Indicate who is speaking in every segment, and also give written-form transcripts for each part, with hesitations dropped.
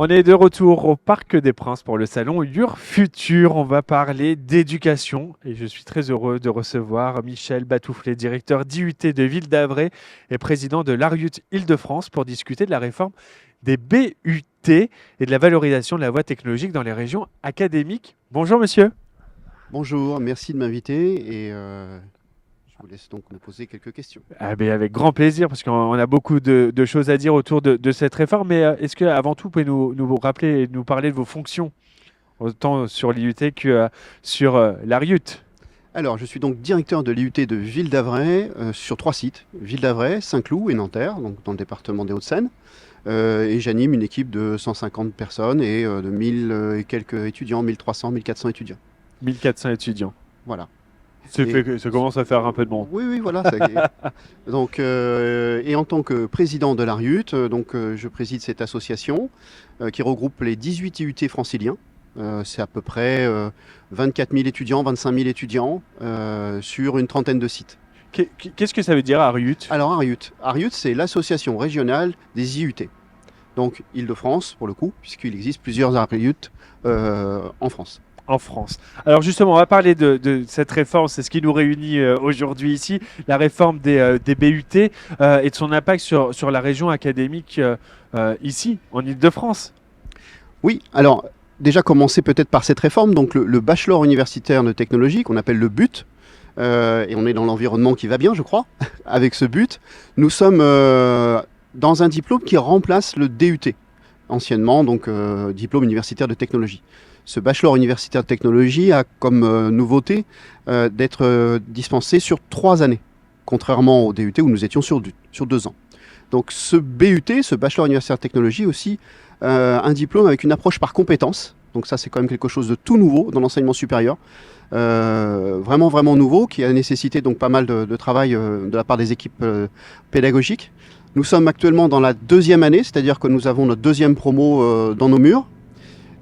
Speaker 1: On est de retour au Parc des Princes pour le salon Your Futur. On va parler d'éducation et je suis très heureux de recevoir Michel Batouflet, directeur d'IUT de Ville d'Avray et président de l'ARIUT Île-de-France pour discuter de la réforme des BUT et de la valorisation de la voie technologique dans les régions académiques. Bonjour monsieur.
Speaker 2: Bonjour, merci de m'inviter et je vous laisse donc me poser quelques questions.
Speaker 1: Ah ben avec grand plaisir parce qu'on a beaucoup de choses à dire autour de cette réforme. Mais est-ce que avant tout, vous pouvez nous rappeler et nous parler de vos fonctions autant sur l'IUT que sur l'ARIUT.
Speaker 2: Alors, je suis donc directeur de l'IUT de Ville d'Avray sur 3 sites, Ville d'Avray, Saint-Cloud et Nanterre, donc dans le département des Hauts-de-Seine. Et j'anime une équipe de 150 personnes et de 1000 et quelques étudiants, 1300, 1400 étudiants.
Speaker 1: 1400 étudiants.
Speaker 2: Voilà.
Speaker 1: Ça commence à faire un peu de monde.
Speaker 2: Oui, oui, voilà. Donc, et en tant que président de l'ARIUT, je préside cette association qui regroupe les 18 IUT franciliens. C'est à peu près 24 000 étudiants, 25 000 étudiants sur une trentaine de sites.
Speaker 1: Qu'est-ce que ça veut dire ARIUT?
Speaker 2: Alors ARIUT, c'est l'association régionale des IUT. Donc Île-de-France pour le coup, puisqu'il existe plusieurs ARIUT en France.
Speaker 1: En France. Alors justement, on va parler de cette réforme, c'est ce qui nous réunit aujourd'hui ici, la réforme des BUT et de son impact sur la région académique ici, en Île-de-France.
Speaker 2: Oui, alors déjà commencer peut-être par cette réforme, donc le bachelor universitaire de technologie qu'on appelle le BUT, et on est dans l'environnement qui va bien je crois, avec ce BUT, nous sommes dans un diplôme qui remplace le DUT, anciennement donc diplôme universitaire de technologie. Ce bachelor universitaire de technologie a comme nouveauté d'être dispensé sur 3 années, contrairement au DUT où nous étions sur 2 ans. Donc ce BUT, ce bachelor universitaire de technologie, aussi un diplôme avec une approche par compétences. Donc ça, c'est quand même quelque chose de tout nouveau dans l'enseignement supérieur. Vraiment, vraiment nouveau, qui a nécessité donc pas mal de travail de la part des équipes pédagogiques. Nous sommes actuellement dans la 2e année, c'est-à-dire que nous avons notre 2e promo dans nos murs.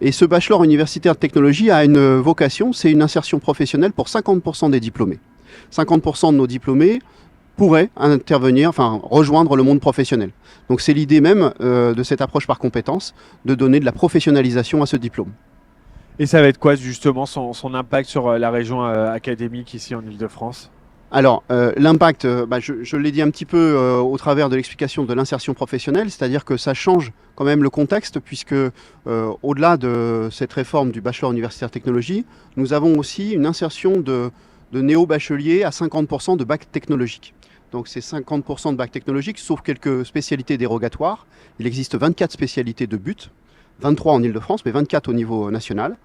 Speaker 2: Et ce bachelor universitaire de technologie a une vocation, c'est une insertion professionnelle pour 50% des diplômés. 50% de nos diplômés pourraient intervenir, enfin rejoindre le monde professionnel. Donc c'est l'idée même de cette approche par compétences, de donner de la professionnalisation à ce diplôme.
Speaker 1: Et ça va être quoi justement son impact sur la région académique ici en Île-de-France?
Speaker 2: Alors, l'impact, je l'ai dit un petit peu au travers de l'explication de l'insertion professionnelle, c'est-à-dire que ça change quand même le contexte, puisque au-delà de cette réforme du bachelor universitaire technologie, nous avons aussi une insertion de néo-bacheliers à 50% de bac technologique. Donc c'est 50% de bac technologique, sauf quelques spécialités dérogatoires. Il existe 24 spécialités de but, 23 en Île-de-France, mais 24 au niveau national.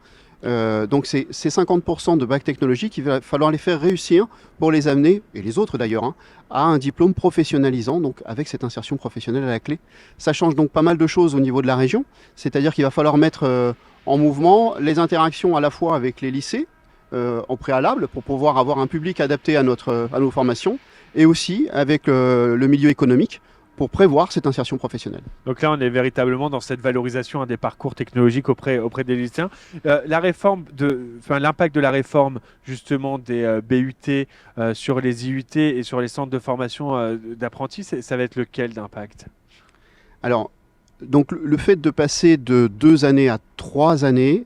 Speaker 2: Donc c'est 50% de bac technologique, il va falloir les faire réussir pour les amener, et les autres d'ailleurs, hein, à un diplôme professionnalisant, donc avec cette insertion professionnelle à la clé. Ça change donc pas mal de choses au niveau de la région, c'est-à-dire qu'il va falloir mettre en mouvement les interactions à la fois avec les lycées, en préalable, pour pouvoir avoir un public adapté à nos formations, et aussi avec le milieu économique, pour prévoir cette insertion professionnelle.
Speaker 1: Donc là, on est véritablement dans cette valorisation des parcours technologiques auprès des lycéens. L'impact de la réforme justement des BUT sur les IUT et sur les centres de formation d'apprentis, ça va être lequel d'impact?
Speaker 2: Alors, donc le fait de passer de 2 années à 3 années,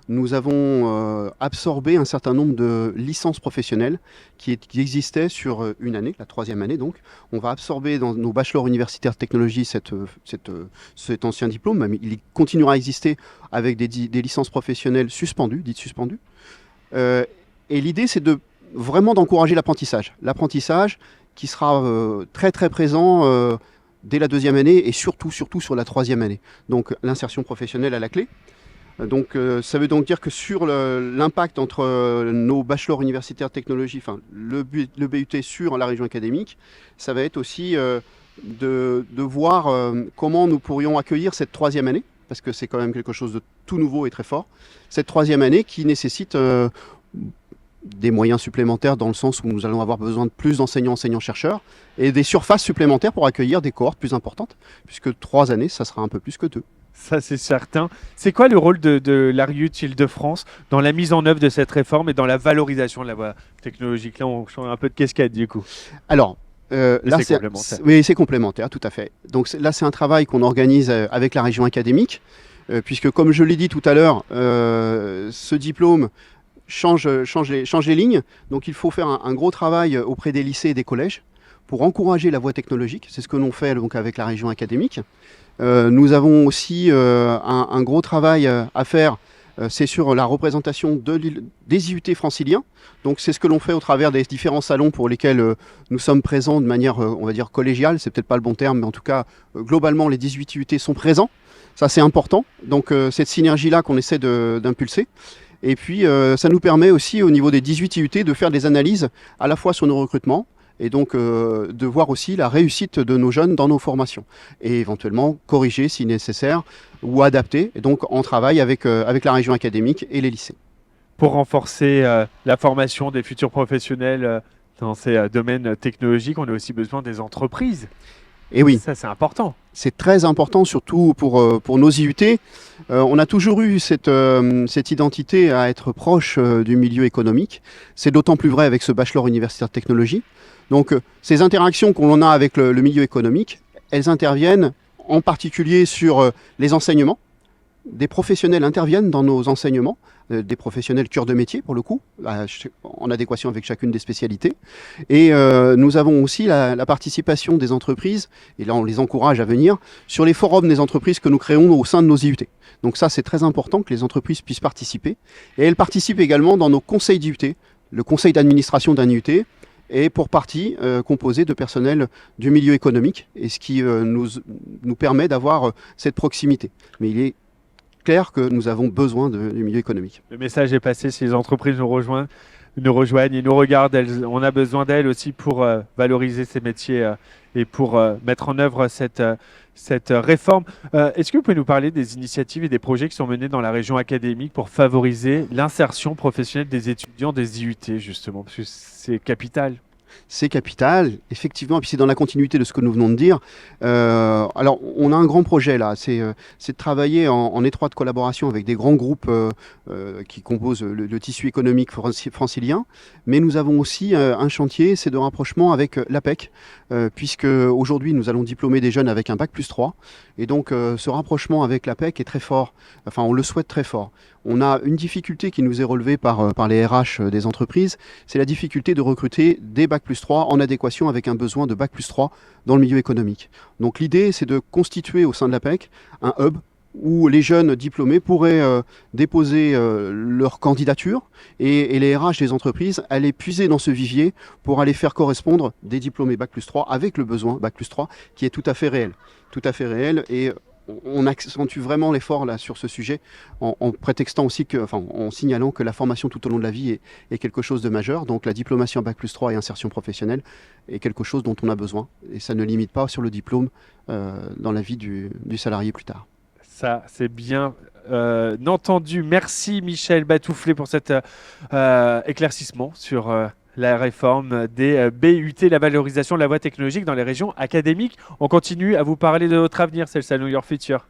Speaker 2: nous avons absorbé un certain nombre de licences professionnelles qui existaient sur une année, la 3e année donc. On va absorber dans nos bachelors universitaires de technologie cet ancien diplôme, mais il continuera à exister avec des licences professionnelles suspendues, dites suspendues. Et l'idée, c'est vraiment d'encourager l'apprentissage. L'apprentissage qui sera très très présent dès la 2e année et surtout sur la 3e année. Donc l'insertion professionnelle à la clé. Donc ça veut donc dire que sur l'impact entre nos bachelors universitaires de technologie, enfin le BUT sur la région académique, ça va être aussi de voir comment nous pourrions accueillir cette 3e année, parce que c'est quand même quelque chose de tout nouveau et très fort. Cette 3e année qui nécessite des moyens supplémentaires dans le sens où nous allons avoir besoin de plus d'enseignants, enseignants-chercheurs et des surfaces supplémentaires pour accueillir des cohortes plus importantes, puisque 3 années, ça sera un peu plus que 2.
Speaker 1: Ça, c'est certain. C'est quoi le rôle de l'ARIUT Île-de-France dans la mise en œuvre de cette réforme et dans la valorisation de la voie technologique? Là, on change un peu de casquette du coup.
Speaker 2: Alors, Là,
Speaker 1: c'est complémentaire.
Speaker 2: oui, c'est complémentaire, tout à fait. Donc là, c'est un travail qu'on organise avec la région académique, puisque comme je l'ai dit tout à l'heure, ce diplôme change les lignes. Donc il faut faire un gros travail auprès des lycées et des collèges pour encourager la voie technologique. C'est ce que l'on fait donc avec la région académique. Nous avons aussi un gros travail à faire. C'est sur la représentation des IUT franciliens. Donc c'est ce que l'on fait au travers des différents salons pour lesquels nous sommes présents de manière, on va dire, collégiale. C'est peut-être pas le bon terme, mais en tout cas, globalement, les 18 IUT sont présents. Ça, c'est important. Donc cette synergie-là qu'on essaie d'impulser. Et puis, ça nous permet aussi, au niveau des 18 IUT, de faire des analyses à la fois sur nos recrutements, et donc de voir aussi la réussite de nos jeunes dans nos formations et éventuellement corriger si nécessaire ou adapter. Et donc on travaille avec la région académique et les lycées.
Speaker 1: Pour renforcer la formation des futurs professionnels dans ces domaines technologiques, on a aussi besoin des entreprises.
Speaker 2: Et oui,
Speaker 1: Ça, c'est important.
Speaker 2: c'est très important, surtout pour nos IUT. On a toujours eu cette identité à être proche du milieu économique. C'est d'autant plus vrai avec ce bachelor universitaire de technologie. Donc ces interactions qu'on a avec le milieu économique, elles interviennent en particulier sur les enseignements. Des professionnels interviennent dans nos enseignements, des professionnels cœur de métier pour le coup, en adéquation avec chacune des spécialités. Et nous avons aussi la participation des entreprises, et là on les encourage à venir, sur les forums des entreprises que nous créons au sein de nos IUT. Donc ça c'est très important que les entreprises puissent participer. Et elles participent également dans nos conseils d'IUT, le conseil d'administration d'un IUT, est pour partie composé de personnel du milieu économique, et ce qui nous permet d'avoir cette proximité. Mais il est clair que nous avons besoin du milieu économique.
Speaker 1: Le message est passé, si les entreprises nous rejoignent et nous regardent, on a besoin d'elles aussi pour valoriser ces métiers et pour mettre en œuvre cette réforme. Est-ce que vous pouvez nous parler des initiatives et des projets qui sont menés dans la région académique pour favoriser l'insertion professionnelle des étudiants des IUT, justement, parce que c'est capital?
Speaker 2: C'est capital, effectivement, et puis c'est dans la continuité de ce que nous venons de dire. Alors, on a un grand projet là, c'est de travailler en étroite collaboration avec des grands groupes qui composent le tissu économique francilien, mais nous avons aussi un chantier, c'est de rapprochement avec l'APEC, puisque aujourd'hui nous allons diplômer des jeunes avec un bac+3, et donc ce rapprochement avec l'APEC est très fort, enfin on le souhaite très fort. On a une difficulté qui nous est relevée par les RH des entreprises, c'est la difficulté de recruter des bac+3 en adéquation avec un besoin de bac+3 dans le milieu économique. Donc l'idée, c'est de constituer au sein de l'APEC un hub où les jeunes diplômés pourraient déposer leur candidature et les RH des entreprises allaient puiser dans ce vivier pour aller faire correspondre des diplômés bac+3 avec le besoin bac+3 qui est tout à fait réel. Tout à fait réel, et on accentue vraiment l'effort là sur ce sujet en prétextant aussi en signalant que la formation tout au long de la vie est quelque chose de majeur. Donc la diplomation bac+3 et insertion professionnelle est quelque chose dont on a besoin, et ça ne limite pas sur le diplôme dans la vie du salarié plus tard.
Speaker 1: Ça, c'est bien entendu. Merci Michel Batouflé pour cet éclaircissement sur la réforme des BUT, la valorisation de la voie technologique dans les régions académiques. On continue à vous parler de notre avenir, c'est le Salon Your Future.